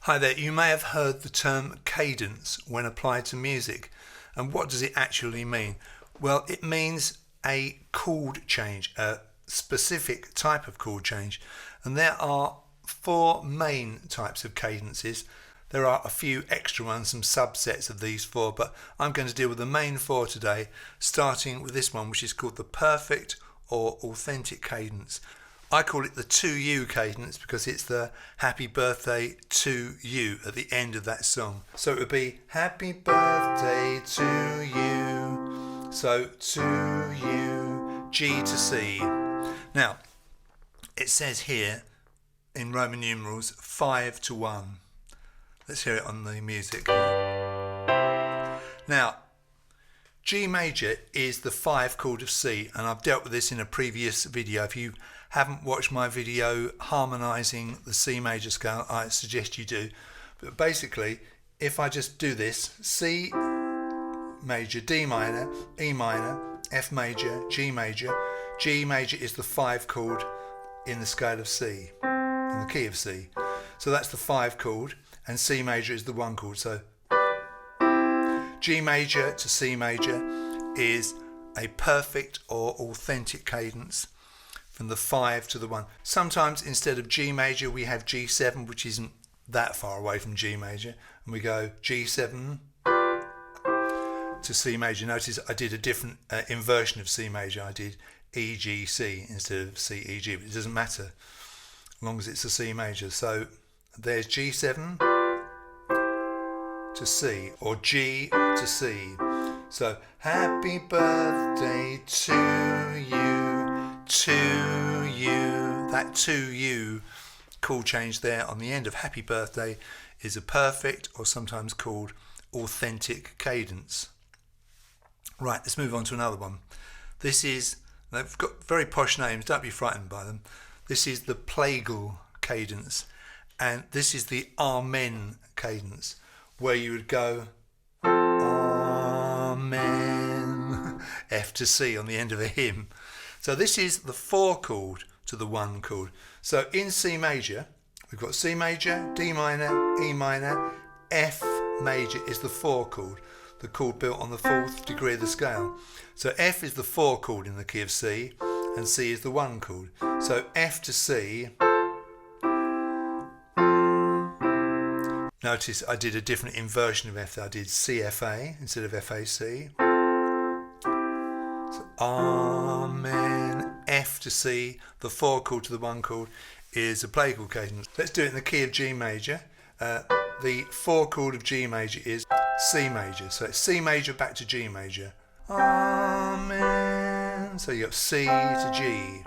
Hi there, you may have heard the term cadence when applied to music. And what does it actually mean? Well, it means a chord change, a specific type of chord change. And there are four main types of cadences. There are a few extra ones, some subsets of these four, but I'm going to deal with the main four today, starting with this one, which is called the perfect or authentic cadence. I call it the to you cadence because it's the happy birthday to you at the end of that song. So it would be happy birthday to you. So to you, G to C. Now, it says here in Roman numerals 5 to 1. Let's hear it on the music. Now, G major is the 5 chord of C, and I've dealt with this in a previous video. If you haven't watched my video harmonising the C major scale, I suggest you do. But basically, if I just do this, C major, D minor, E minor, F major, G major is the 5 chord in the scale of C, in the key of C. So that's the 5 chord, and C major is the 1 chord. So G major to C major is a perfect or authentic cadence from the 5 to the 1. Sometimes instead of G major we have G7, which isn't that far away from G major, and we go G7 to C major. Notice I did a different inversion of C major. I did E, G, C instead of C, E, G, but it doesn't matter as long as it's a C major. So there's G7 to C, or G to C. So happy birthday to you. That to you chord change there on the end of happy birthday is a perfect, or sometimes called authentic cadence. Right, let's move on to another one. This is, they've got very posh names, don't be frightened by them. This is the plagal cadence, and this is the amen cadence, where you would go amen, F to C on the end of a hymn. So this is the 4 chord to the 1 chord. So in C major, we've got C major, D minor, E minor, F major is the 4 chord, the chord built on the 4th degree of the scale. So F is the 4 chord in the key of C, and C is the 1 chord. So F to C. Notice I did a different inversion of F. I did CFA instead of FAC. So amen, F to C, the 4 chord to the 1 chord is a plagal cadence. Let's do it in the key of G major. The 4 chord of G major is C major. So it's C major back to G major. Amen. So you got C to G,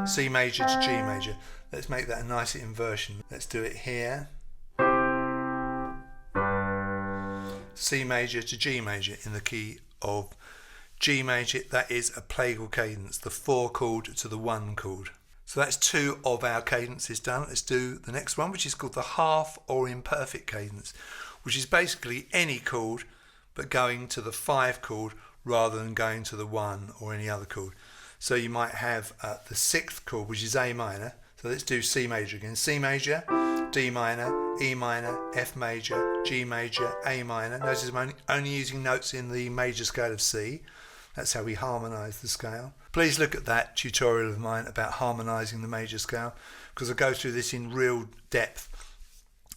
C major to G major. Let's make that a nice inversion. Let's do it here. C major to G major in the key of G major. That is a plagal cadence, the 4 chord to the 1 chord. So that's 2 of our cadences done. Let's do the next one, which is called the half or imperfect cadence, which is basically any chord but going to the 5 chord rather than going to the 1 or any other chord. So you might have the 6th chord, which is A minor. So let's do C major again. C major, D minor, E minor, F major, G major, A minor. Notice I'm only using notes in the major scale of C. That's how we harmonise the scale. Please look at that tutorial of mine about harmonising the major scale, because I go through this in real depth.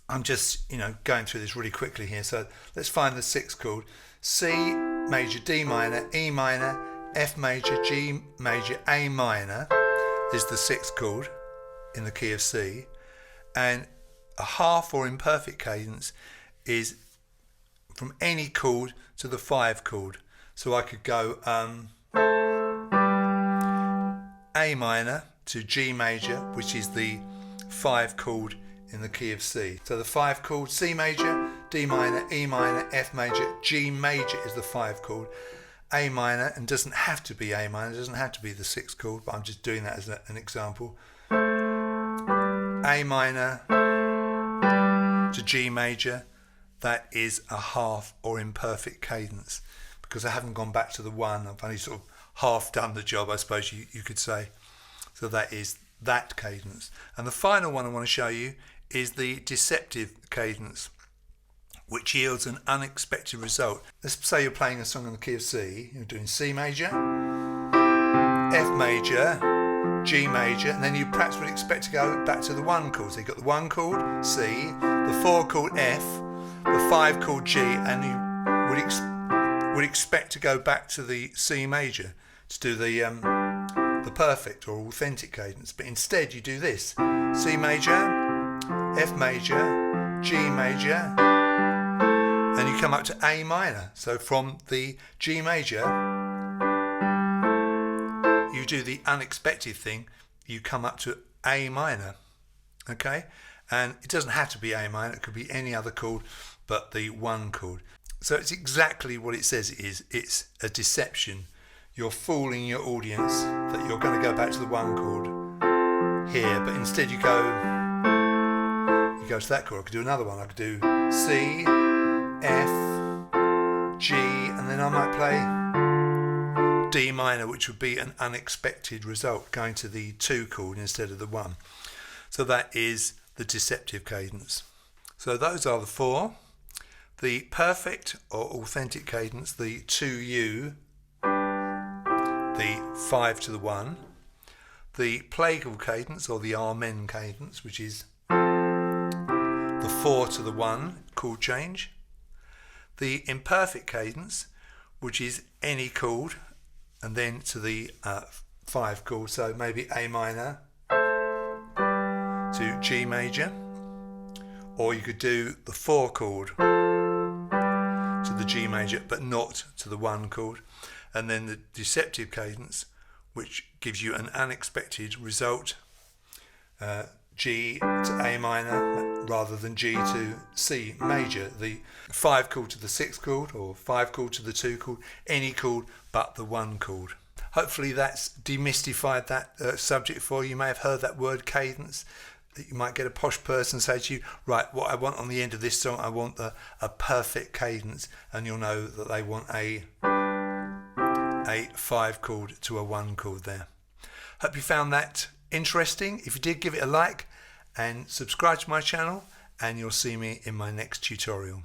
I'm just, going through this really quickly here. So let's find the 6th chord. C major, D minor, E minor, F major, G major, A minor is the 6th chord in the key of C. And a half or imperfect cadence is from any chord to the 5 chord. So I could go A minor to G major, which is the 5 chord in the key of C. So the 5 chord, C major, D minor, E minor, F major, G major is the 5 chord, A minor, and doesn't have to be A minor, doesn't have to be the 6th chord, but I'm just doing that as an example. A minor to G major, that is a half or imperfect cadence, because I haven't gone back to the 1, I've only sort of half done the job, I suppose you could say. So that is that cadence. And the final one I want to show you is the deceptive cadence, which yields an unexpected result. Let's say you're playing a song in the key of C, you're doing C major, F major, G major, and then you perhaps would expect to go back to the 1 chord. So you've got the 1 chord, C, the 4 chord, F, the 5 chord, G, and you would expect to go back to the C major to do the perfect or authentic cadence. But instead you do this: C major, F major, G major, and you come up to A minor. So from the G major, you do the unexpected thing, you come up to A minor, okay? And it doesn't have to be A minor, it could be any other chord but the 1 chord. So it's exactly what it says it is. It's a deception. You're fooling your audience that you're going to go back to the 1 chord here, but instead you go to that chord. I could do another one. I could do C, F, G, and then I might play D minor, which would be an unexpected result, going to the 2 chord instead of the 1. So that is the deceptive cadence. So those are the 4. The perfect or authentic cadence, the 2U, the 5 to the 1. The plagal cadence or the Amen cadence, which is the 4 to the 1 chord change. The imperfect cadence, which is any chord and then to the 5 chord, so maybe A minor to G major, or you could do the 4 chord to the G major but not to the 1 chord, and then the deceptive cadence, which gives you an unexpected result, G to A minor rather than G to C major, the 5 chord to the 6 chord or 5 chord to the 2 chord, any chord but the 1 chord. Hopefully that's demystified that subject for you. You may have heard that word cadence. You might get a posh person say to you, right, what I want on the end of this song, I want a perfect cadence, and you'll know that they want a 5 chord to a 1 chord there. Hope you found that interesting. If you did, give it a like and subscribe to my channel, and you'll see me in my next tutorial.